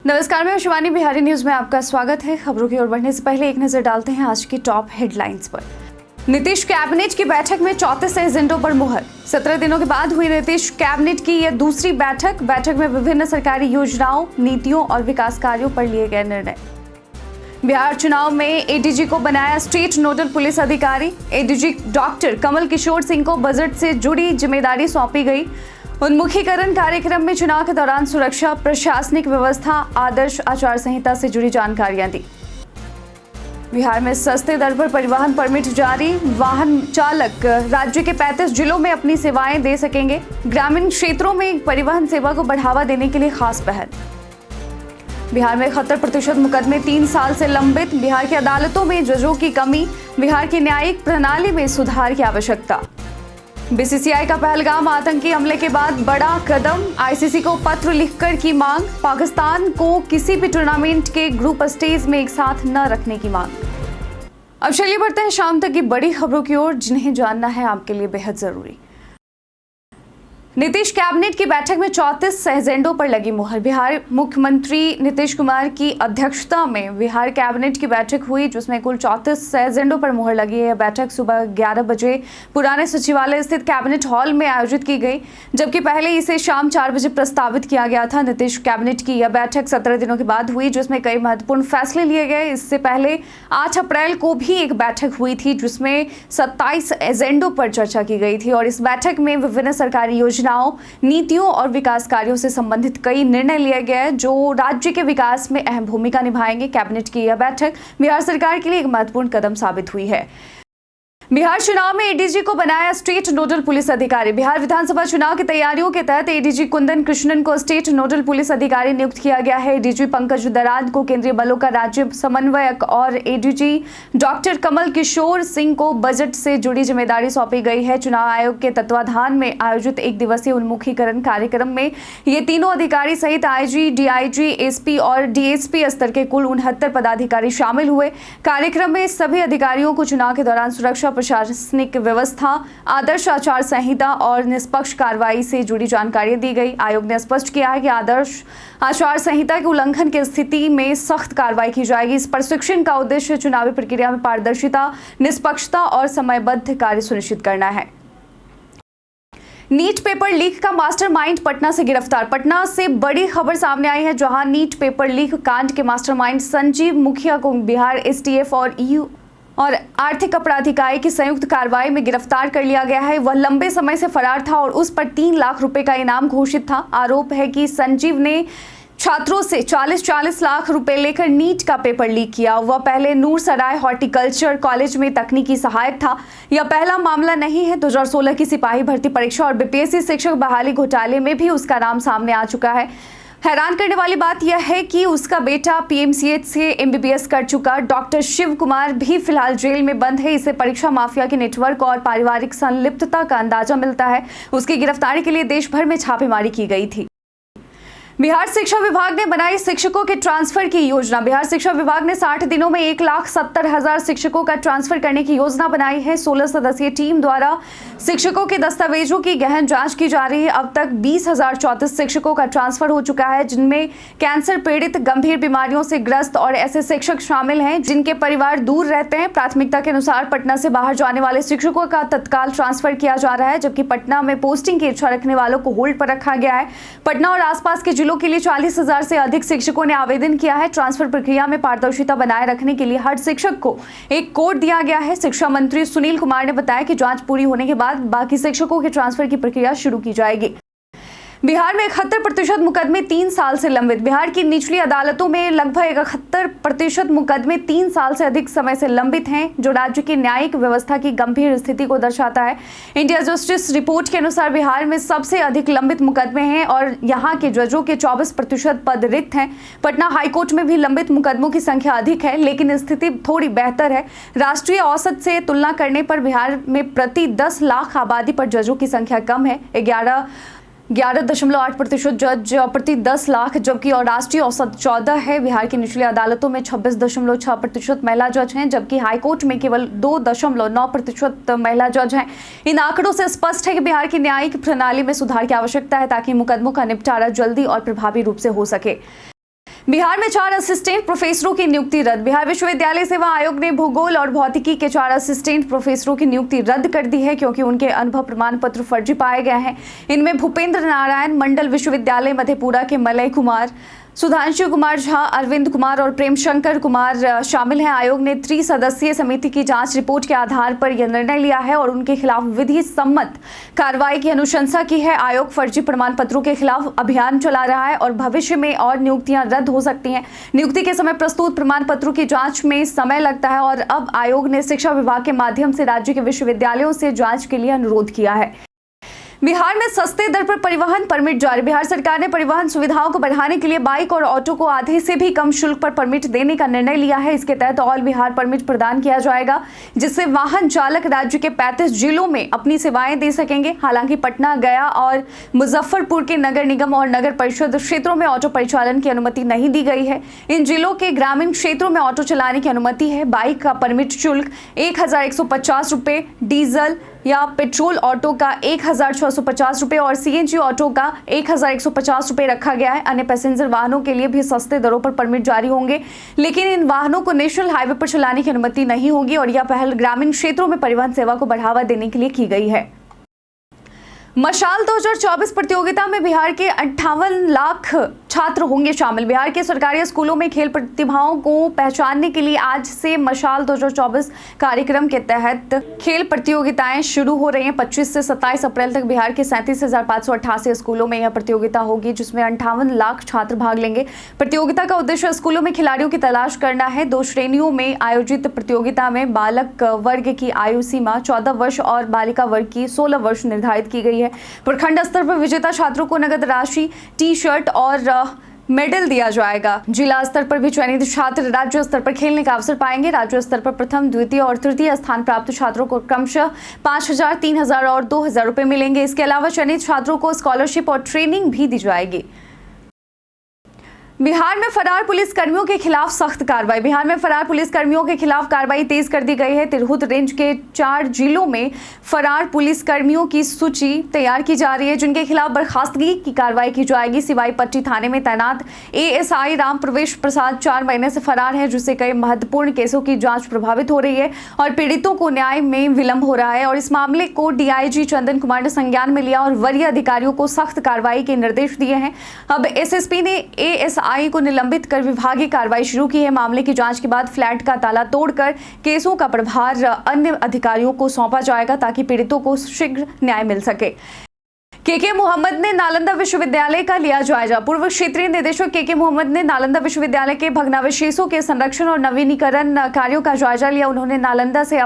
नमस्कार, मैं शिवानी। बिहारी न्यूज में आपका स्वागत है। खबरों की ओर बढ़ने से पहले एक नजर डालते हैं आज की टॉप हेडलाइंस पर। नीतीश कैबिनेट की बैठक में 34 एजेंडों पर मुहर। 17 दिनों के बाद हुई नीतीश कैबिनेट की यह दूसरी बैठक में विभिन्न सरकारी योजनाओं, नीतियों और विकास कार्यों पर लिए गए निर्णय। बिहार चुनाव में एडीजी को बनाया स्टेट नोडल पुलिस अधिकारी। एडीजी डॉक्टर कमल किशोर सिंह को बजट से जुड़ी जिम्मेदारी सौंपी गई। उन्मुखीकरण कार्यक्रम में चुनाव के दौरान सुरक्षा, प्रशासनिक व्यवस्था, आदर्श आचार संहिता से जुड़ी जानकारियां दी। बिहार में सस्ते दर पर परिवहन परमिट जारी। वाहन चालक राज्य के 35 जिलों में अपनी सेवाएं दे सकेंगे। ग्रामीण क्षेत्रों में परिवहन सेवा को बढ़ावा देने के लिए खास पहल। बिहार में 71% मुकदमे 3 साल से लंबित। बिहार की अदालतों में जजों की कमी। बिहार की न्यायिक प्रणाली में सुधार की आवश्यकता। बीसीसीआई का पहलगाम आतंकी हमले के बाद बड़ा कदम। आईसीसी को पत्र लिखकर की मांग। पाकिस्तान को किसी भी टूर्नामेंट के ग्रुप स्टेज में एक साथ न रखने की मांग। अब चलिए बढ़ते हैं शाम तक की बड़ी खबरों की ओर, जिन्हें जानना है आपके लिए बेहद जरूरी। नीतीश कैबिनेट की बैठक में 34 एजेंडों पर लगी मुहर। बिहार मुख्यमंत्री नीतीश कुमार की अध्यक्षता में बिहार कैबिनेट की बैठक हुई, जिसमें कुल 34 एजेंडों पर मुहर लगी है। बैठक सुबह 11 बजे पुराने सचिवालय स्थित कैबिनेट हॉल में आयोजित की गई, जबकि पहले इसे शाम 4 बजे प्रस्तावित किया गया था। नीतीश कैबिनेट की यह बैठक 17 दिनों के बाद हुई, जिसमें कई महत्वपूर्ण फैसले लिए गए। इससे पहले 8 अप्रैल को भी एक बैठक हुई थी, जिसमें 27 एजेंडों पर चर्चा की गई थी और इस बैठक में विभिन्न सरकारी योजनाओं, नीतियों और विकास कार्यों से संबंधित कई निर्णय लिए गए जो राज्य के विकास में अहम भूमिका निभाएंगे। कैबिनेट की यह बैठक बिहार सरकार के लिए एक महत्वपूर्ण कदम साबित हुई है। बिहार चुनाव में एडीजी को बनाया स्टेट नोडल पुलिस अधिकारी। बिहार विधानसभा चुनाव की तैयारियों के तहत एडीजी कुंदन कृष्णन को स्टेट नोडल पुलिस अधिकारी नियुक्त किया गया है। एडीजी पंकज दराद को केंद्रीय बलों का राज्य समन्वयक और एडीजी डॉक्टर कमल किशोर सिंह को बजट से जुड़ी जिम्मेदारी सौंपी गई है। चुनाव आयोग के तत्वाधान में आयोजित एक दिवसीय उन्मुखीकरण कार्यक्रम में ये तीनों अधिकारी सहित आईजी, डीआईजी, एसपी और डीएसपी स्तर के कुल 69 पदाधिकारी शामिल हुए। कार्यक्रम में सभी अधिकारियों को चुनाव के दौरान सुरक्षा, प्रशासनिक व्यवस्था, आदर्श आचार संहिता और निष्पक्ष कार्रवाई से जुड़ी जानकारियां दी गई। आयोग ने स्पष्ट किया है कि आदर्श आचार संहिता के उल्लंघन की स्थिति में सख्त कार्रवाई की जाएगी। इस प्रशिक्षण का उद्देश्य चुनावी प्रक्रिया में पारदर्शिता, निष्पक्षता और समयबद्ध कार्य सुनिश्चित करना है। नीट पेपर लीक का मास्टरमाइंड पटना से गिरफ्तार। पटना से बड़ी खबर सामने आई है, जहां नीट पेपर लीक कांड के मास्टरमाइंड संजीव मुखिया को बिहार एसटीएफ और ईयू और आर्थिक अपराध इकाई की संयुक्त कार्रवाई में गिरफ्तार कर लिया गया है। वह लंबे समय से फरार था और उस पर 3 लाख रुपए का इनाम घोषित था। आरोप है कि संजीव ने छात्रों से 40-40 लाख रुपए लेकर नीट का पेपर लीक किया। वह पहले नूरसराय हॉर्टिकल्चर कॉलेज में तकनीकी सहायक था। यह पहला मामला नहीं है। 2016 की सिपाही भर्ती परीक्षा और बीपीएससी शिक्षक बहाली घोटाले में भी उसका नाम सामने आ चुका है। हैरान करने वाली बात यह है कि उसका बेटा पीएमसीएच से एमबीबीएस कर चुका डॉक्टर शिव कुमार भी फिलहाल जेल में बंद है। इससे परीक्षा माफिया के नेटवर्क और पारिवारिक संलिप्तता का अंदाजा मिलता है। उसकी गिरफ्तारी के लिए देश भर में छापेमारी की गई थी। बिहार शिक्षा विभाग ने बनाई शिक्षकों के ट्रांसफर की योजना। बिहार शिक्षा विभाग ने 60 दिनों में 1,70,000 शिक्षकों का ट्रांसफर करने की योजना बनाई है। 16 सदस्यीय टीम द्वारा शिक्षकों के दस्तावेजों की गहन जांच की जा रही है। अब तक 20,034 शिक्षकों का ट्रांसफर हो चुका है, जिनमें कैंसर पीड़ित, गंभीर बीमारियों से ग्रस्त और ऐसे शिक्षक शामिल हैं जिनके परिवार दूर रहते हैं। प्राथमिकता के अनुसार पटना से बाहर जाने वाले शिक्षकों का तत्काल ट्रांसफर किया जा रहा है, जबकि पटना में पोस्टिंग की इच्छा रखने वालों को होल्ड पर रखा गया है। पटना और आसपास के के लिए 40,000 से अधिक शिक्षकों ने आवेदन किया है। ट्रांसफर प्रक्रिया में पारदर्शिता बनाए रखने के लिए हर शिक्षक को एक कोड दिया गया है। शिक्षा मंत्री सुनील कुमार ने बताया कि जांच पूरी होने के बाद बाकी शिक्षकों के ट्रांसफर की प्रक्रिया शुरू की जाएगी। बिहार में 71% मुकदमे 3 साल से लंबित। बिहार की निचली अदालतों में लगभग 71% मुकदमे 3 साल से अधिक समय से लंबित हैं, जो राज्य की न्यायिक व्यवस्था की गंभीर स्थिति को दर्शाता है। इंडिया जस्टिस रिपोर्ट के अनुसार बिहार में सबसे अधिक लंबित मुकदमे हैं और यहाँ के जजों के 24% पद रिक्त हैं। पटना हाईकोर्ट में भी लंबित मुकदमों की संख्या अधिक है, लेकिन स्थिति थोड़ी बेहतर है। राष्ट्रीय औसत से तुलना करने पर बिहार में प्रति 10 लाख आबादी पर जजों की संख्या कम है। 11.8% जज प्रति 10 लाख, जबकि और राष्ट्रीय औसत 14 है। बिहार की निचली अदालतों में 26.6% महिला जज हैं, जबकि हाईकोर्ट में केवल 2.9% महिला जज हैं। इन आंकड़ों से स्पष्ट है कि बिहार की न्यायिक प्रणाली में सुधार की आवश्यकता है, ताकि मुकदमों का निपटारा जल्दी और प्रभावी रूप से हो सके। बिहार में 4 असिस्टेंट प्रोफेसरों की नियुक्ति रद्द। बिहार विश्वविद्यालय सेवा आयोग ने भूगोल और भौतिकी के 4 असिस्टेंट प्रोफेसरों की नियुक्ति रद्द कर दी है क्योंकि उनके अनुभव प्रमाण पत्र फर्जी पाए गए हैं। इनमें भूपेंद्र नारायण मंडल विश्वविद्यालय मधेपुरा के मलय कुमार, सुधांशु कुमार झा, अरविंद कुमार और प्रेम शंकर कुमार शामिल हैं। आयोग ने त्रिसदस्यीय समिति की जांच रिपोर्ट के आधार पर यह निर्णय लिया है और उनके खिलाफ विधि सम्मत कार्रवाई की अनुशंसा की है। आयोग फर्जी प्रमाण पत्रों के खिलाफ अभियान चला रहा है और भविष्य में और नियुक्तियां रद्द हो सकती हैं। नियुक्ति के समय प्रस्तुत प्रमाण पत्रों की जांच में समय लगता है और अब आयोग ने शिक्षा विभाग के माध्यम से राज्य के विश्वविद्यालयों से जांच के लिए अनुरोध किया है। बिहार में सस्ते दर पर परिवहन परमिट जारी। बिहार सरकार ने परिवहन सुविधाओं को बढ़ाने के लिए बाइक और ऑटो को आधे से भी कम शुल्क पर परमिट देने का निर्णय लिया है। इसके तहत ऑल बिहार परमिट प्रदान किया जाएगा, जिससे वाहन चालक राज्य के 35 जिलों में अपनी सेवाएं दे सकेंगे। हालांकि पटना, गया और मुजफ्फरपुर के नगर निगम और नगर परिषद क्षेत्रों में ऑटो परिचालन की अनुमति नहीं दी गई है। इन जिलों के ग्रामीण क्षेत्रों में ऑटो चलाने की अनुमति है। बाइक का परमिट शुल्क 1150 रुपये, डीजल या पेट्रोल ऑटो का 1650 रुपये और सीएनजी ऑटो का 1150 रुपये रखा गया है। अन्य पैसेंजर वाहनों के लिए भी सस्ते दरों पर परमिट जारी होंगे, लेकिन इन वाहनों को नेशनल हाईवे पर चलाने की अनुमति नहीं होगी और यह पहल ग्रामीण क्षेत्रों में परिवहन सेवा को बढ़ावा देने के लिए की गई है। मशाल 2024 प्रतियोगिता में बिहार के 58 लाख छात्र होंगे शामिल। बिहार के सरकारी स्कूलों में खेल प्रतिभाओं को पहचानने के लिए आज से मशाल 2024 कार्यक्रम के तहत खेल प्रतियोगिताएं शुरू हो रही हैं। 25 से 27 अप्रैल तक बिहार के 37,588 स्कूलों में यह प्रतियोगिता होगी, जिसमें 58 लाख छात्र भाग लेंगे। प्रतियोगिता का उद्देश्य स्कूलों में खिलाड़ियों की तलाश करना है। 2 श्रेणियों में आयोजित प्रतियोगिता में बालक वर्ग की आयु सीमा 14 वर्ष और बालिका वर्ग की 16 वर्ष निर्धारित की गई है। प्रखंड स्तर पर विजेता छात्रों को नगद राशि, टी शर्ट और मेडल दिया जाएगा। जिला स्तर पर भी चयनित छात्र राज्य स्तर पर खेलने का अवसर पाएंगे। राज्य स्तर पर प्रथम, द्वितीय और तृतीय स्थान प्राप्त छात्रों को क्रमशः 5,000, 3,000 और 2,000 रुपये मिलेंगे। इसके अलावा चयनित छात्रों को स्कॉलरशिप और ट्रेनिंग भी दी जाएगी। बिहार में फरार पुलिस कर्मियों के खिलाफ सख्त कार्रवाई। बिहार में फरार पुलिस कर्मियों के खिलाफ कार्रवाई तेज कर दी गई है। तिरहुत रेंज के 4 जिलों में फरार पुलिस कर्मियों की सूची तैयार की जा रही है, जिनके खिलाफ बर्खास्तगी की कार्रवाई की जाएगी। सिवाई पट्टी थाने में तैनात एएसआई राम प्रवेश प्रसाद 4 महीने से फरार है, जिससे कई महत्वपूर्ण केसों की जांच प्रभावित हो रही है और पीड़ितों को न्याय में विलंब हो रहा है। और इस मामले को डीआईजी चंदन कुमार ने संज्ञान में लिया और वरीय अधिकारियों को सख्त कार्रवाई के निर्देश दिए हैं। अब एसएसपी ने एएसआई को निलंबित कर विभागीय कार्रवाई शुरू की है। मामले की जांच के बाद फ्लैट का ताला तोड़कर केसों का प्रभार अन्य अधिकारियों को सौंपा जाएगा ताकि पीड़ितों को शीघ्र न्याय मिल सके। केके मोहम्मद ने नालंदा विश्वविद्यालय का लिया जायजा। पूर्व क्षेत्रीय निदेशक केके मोहम्मद ने नालंदा विश्वविद्यालय के भग्नावशेषों के संरक्षण और नवीनीकरण कार्यों का जायजा लिया। उन्होंने नालंदा से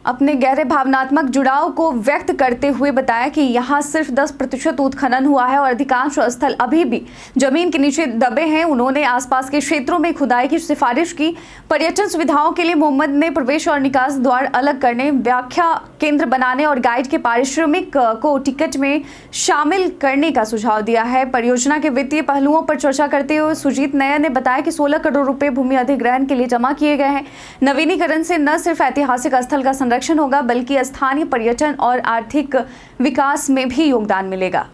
अपने गहरे भावनात्मक जुड़ाव को व्यक्त करते हुए बताया कि यहाँ सिर्फ 10% उत्खनन हुआ है और अधिकांश स्थल अभी भी जमीन के नीचे दबे हैं। उन्होंने आसपास के क्षेत्रों में खुदाई की सिफारिश की। पर्यटन सुविधाओं के लिए मोहम्मद ने प्रवेश और निकास द्वार अलग करने, व्याख्या केंद्र बनाने और गाइड के पारिश्रमिक को टिकट में शामिल करने का सुझाव दिया है। परियोजना के वित्तीय पहलुओं पर चर्चा करते हुए सुजीत नैयर ने बताया कि 16 करोड़ रुपए भूमि अधिग्रहण के लिए जमा किए गए हैं। नवीनीकरण से न सिर्फ ऐतिहासिक स्थल का संरक्षण होगा बल्कि स्थानीय पर्यटन और आर्थिक विकास में भी योगदान मिलेगा।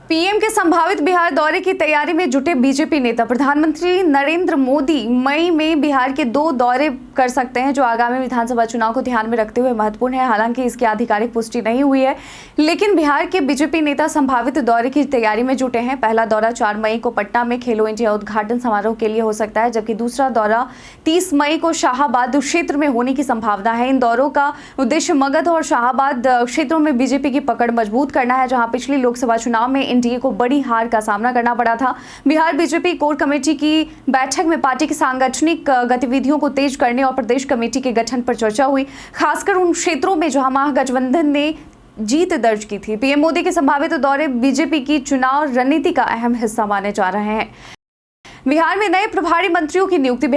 पीएम के संभावित बिहार दौरे की तैयारी में जुटे बीजेपी नेता। प्रधानमंत्री नरेंद्र मोदी मई में बिहार के 2 दौरे कर सकते हैं, जो आगामी विधानसभा चुनाव को ध्यान में रखते हुए महत्वपूर्ण है। हालांकि इसकी आधिकारिक पुष्टि नहीं हुई है, लेकिन बिहार के बीजेपी नेता संभावित दौरे की तैयारी में जुटे हैं। पहला दौरा 4 मई को पटना में खेलो इंडिया उद्घाटन समारोह के लिए हो सकता है, जबकि दूसरा दौरा 30 मई को शाहाबाद क्षेत्र में होने की संभावना है। इन दौरों का उद्देश्य मगध और शाहाबाद क्षेत्रों में बीजेपी की पकड़ मजबूत करना है, जहां पिछली लोकसभा चुनाव में एनडीए को बड़ी हार का सामना करना पड़ा था। बिहार बीजेपी कोर कमेटी की बैठक में पार्टी की सांगठनिक गतिविधियों को तेज करने और प्रदेश कमेटी के गठन पर चर्चा हुई, खासकर उन क्षेत्रों में जहां महागठबंधन ने जीत दर्ज की थी। पीएम मोदी के संभावित दौरे बीजेपी की चुनाव रणनीति का अहम हिस्सा माने जा रहे हैं। बिहार में नए प्रभारी मंत्रियों की नियुक्ति।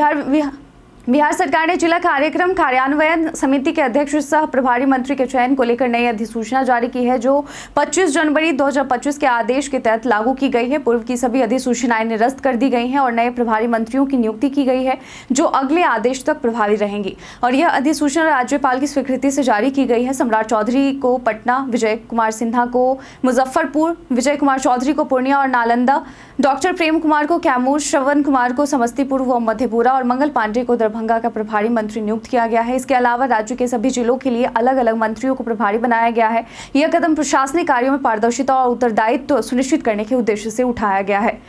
बिहार सरकार ने जिला कार्यक्रम कार्यान्वयन समिति के अध्यक्ष सह प्रभारी मंत्री के चयन को लेकर नई अधिसूचना जारी की है, जो 25 जनवरी 2025 के आदेश के तहत लागू की गई है। पूर्व की सभी अधिसूचनाएं निरस्त कर दी गई हैं और नए प्रभारी मंत्रियों की नियुक्ति की गई है, जो अगले आदेश तक प्रभावी रहेंगी। और यह अधिसूचना राज्यपाल की स्वीकृति से जारी की गई है। सम्राट चौधरी को पटना, विजय कुमार सिन्हा को मुजफ्फरपुर, विजय कुमार चौधरी को पूर्णिया और नालंदा, डॉक्टर प्रेम कुमार को कैमूर, श्रवण कुमार को समस्तीपुर व मधेपुरा और मंगल पांडे को दरभंगा का प्रभारी मंत्री नियुक्त किया गया है। इसके अलावा राज्य के सभी जिलों के लिए अलग अलग मंत्रियों को प्रभारी बनाया गया है। यह कदम प्रशासनिक कार्यों में पारदर्शिता और उत्तरदायित्व सुनिश्चित करने के उद्देश्य से उठाया गया है।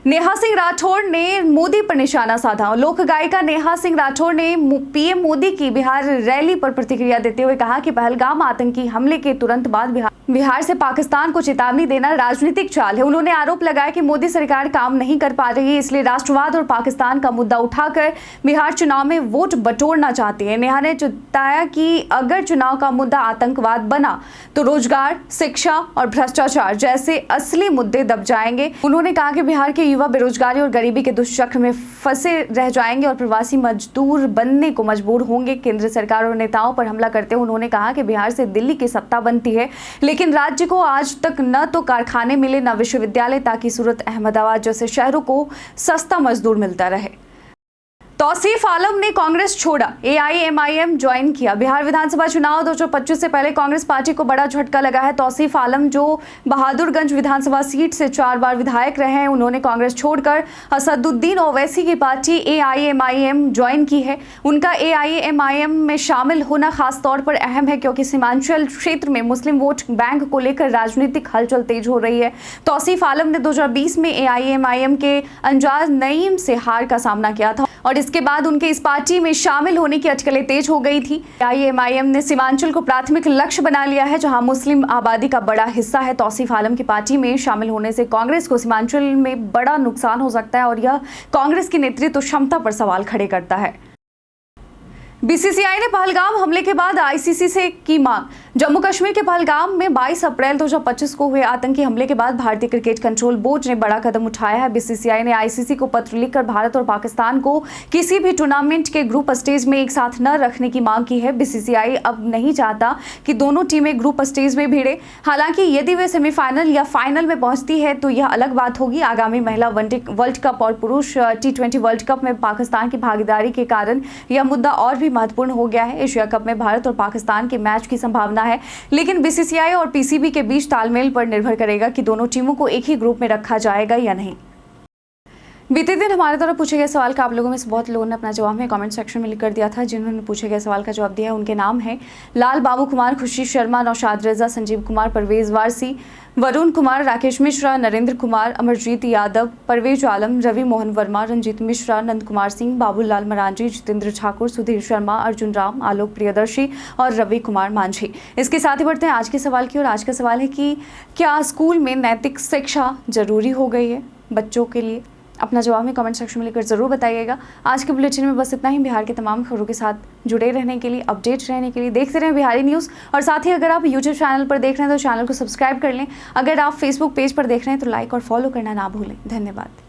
नेहा सिंह राठौड़ ने मोदी पर निशाना साधा। लोक गायिका नेहा सिंह राठौड़ ने पीएम मोदी की बिहार रैली पर प्रतिक्रिया देते हुए कहा कि पहलगाम आतंकी हमले के तुरंत बाद बिहार से पाकिस्तान को चेतावनी देना राजनीतिक चाल है। उन्होंने आरोप लगाया कि मोदी सरकार काम नहीं कर पा रही है, इसलिए राष्ट्रवाद और पाकिस्तान का मुद्दा उठाकर बिहार चुनाव में वोट बटोरना चाहती है। नेहा ने बताया कि अगर चुनाव का मुद्दा आतंकवाद बना तो रोजगार, शिक्षा और भ्रष्टाचार जैसे असली मुद्दे दब जाएंगे। उन्होंने कहा कि बिहार के युवा बेरोजगारी और गरीबी के दुष्चक्र में फंसे रह जाएंगे और प्रवासी मजदूर बनने को मजबूर होंगे। केंद्र सरकार और नेताओं पर हमला करते हुए उन्होंने कहा कि बिहार से दिल्ली की सत्ता बनती है, लेकिन राज्य को आज तक न तो कारखाने मिले न विश्वविद्यालय, ताकि सूरत, अहमदाबाद जैसे शहरों को सस्ता मजदूर मिलता रहे। तौसीफ आलम ने कांग्रेस छोड़ा, एआईएमआईएम ज्वाइन किया। बिहार विधानसभा चुनाव 2025 से पहले कांग्रेस पार्टी को बड़ा झटका लगा है। तौसीफ आलम, जो बहादुरगंज विधानसभा सीट से 4 बार विधायक रहे हैं, उन्होंने कांग्रेस छोड़कर असदुद्दीन ओवैसी की पार्टी एआईएमआईएम ज्वाइन की है। उनका एआईएमआईएम में शामिल होना खास तौर पर अहम है, क्योंकि सीमांचल क्षेत्र में मुस्लिम वोट बैंक को लेकर राजनीतिक हलचल तेज हो रही है। तौसीफ आलम ने 2020 में एआईएमआईएम के अंजाज नईम से हार का सामना किया था और इसके बाद उनके इस पार्टी में शामिल होने की अटकलें तेज हो गई थी। एआईएमआईएम ने सीमांचल को प्राथमिक लक्ष्य बना लिया है, जहां मुस्लिम आबादी का बड़ा हिस्सा है। तौसीफ आलम की पार्टी में शामिल होने से कांग्रेस को सीमांचल में बड़ा नुकसान हो सकता है और यह कांग्रेस की नेतृत्व क्षमता पर सवाल खड़े करता है। बीसीसीआई ने पहलगाम हमले के बाद आईसीसी से की मांग। जम्मू कश्मीर के पहलगाम में 22 अप्रैल 2025 को हुए आतंकी हमले के बाद भारतीय क्रिकेट कंट्रोल बोर्ड ने बड़ा कदम उठाया है। बीसीसीआई ने आईसीसी को पत्र लिखकर भारत और पाकिस्तान को किसी भी टूर्नामेंट के ग्रुप स्टेज में एक साथ न रखने की मांग की है। बीसीसीआई अब नहीं चाहता कि दोनों टीमें ग्रुप स्टेज में भिड़े। हालांकि यदि वे सेमीफाइनल या फाइनल में पहुंचती है तो यह अलग बात होगी। आगामी महिला वर्ल्ड कप और पुरुष T20 वर्ल्ड कप में पाकिस्तान की भागीदारी के कारण यह मुद्दा और भी महत्वपूर्ण हो गया है। एशिया कप में भारत और पाकिस्तान के मैच की संभावना है, लेकिन बीसीसीआई और पीसीबी के बीच तालमेल पर निर्भर करेगा कि दोनों टीमों को एक ही ग्रुप में रखा जाएगा या नहीं। बीते दिन हमारे द्वारा पूछे गए सवाल का आप लोगों में से बहुत लोगों ने अपना जवाब में कमेंट सेक्शन में लिख कर दिया था। जिन्होंने पूछे गए सवाल का जवाब दिया है उनके नाम हैं लाल बाबू कुमार, खुशी शर्मा, नौशाद रजा, संजीव कुमार, परवेज वारसी, वरुण कुमार, राकेश मिश्रा, नरेंद्र कुमार, अमरजीत यादव, परवेज आलम, रवि मोहन वर्मा, रंजीत मिश्रा, नंद कुमार सिंह, बाबूलाल मरांजी, जितेंद्र ठाकुर, सुधीर शर्मा, अर्जुन राम, आलोक प्रियदर्शी और रवि कुमार मांझी। इसके साथ ही बढ़ते हैं आज के सवाल की ओर। आज का सवाल है कि क्या स्कूल में नैतिक शिक्षा जरूरी हो गई है बच्चों के लिए? अपना जवाब में कमेंट सेक्शन में लिखकर जरूर बताइएगा। आज के बुलेटिन में बस इतना ही। बिहार के तमाम खबरों के साथ जुड़े रहने के लिए, अपडेट रहने के लिए देखते रहें बिहारी न्यूज़। और साथ ही अगर आप यूट्यूब चैनल पर देख रहे हैं तो चैनल को सब्सक्राइब कर लें। अगर आप फेसबुक पेज पर देख रहे हैं तो लाइक और फॉलो करना ना भूलें। धन्यवाद।